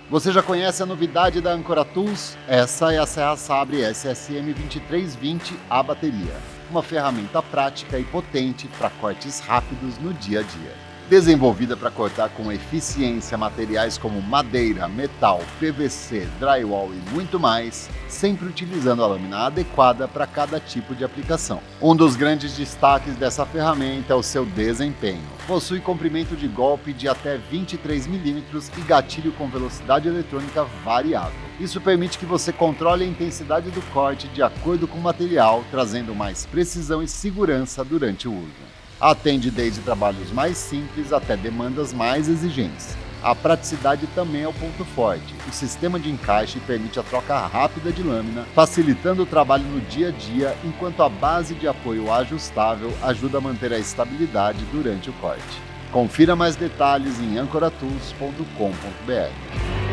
Você já conhece a novidade da Âncora Tools? Essa é a Serra SABRE SSM 2320 a bateria. Uma ferramenta prática e potente para cortes rápidos no dia a dia. Desenvolvida para cortar com eficiência materiais como madeira, metal, PVC, drywall e muito mais, sempre utilizando a lâmina adequada para cada tipo de aplicação. Um dos grandes destaques dessa ferramenta é o seu desempenho. Possui comprimento de golpe de até 23 mm e gatilho com velocidade eletrônica variável. Isso permite que você controle a intensidade do corte de acordo com o material, trazendo mais precisão e segurança durante o uso. Atende desde trabalhos mais simples até demandas mais exigentes. A praticidade também é o ponto forte. O sistema de encaixe permite a troca rápida de lâmina, facilitando o trabalho no dia a dia, enquanto a base de apoio ajustável ajuda a manter a estabilidade durante o corte. Confira mais detalhes em ancoratools.com.br.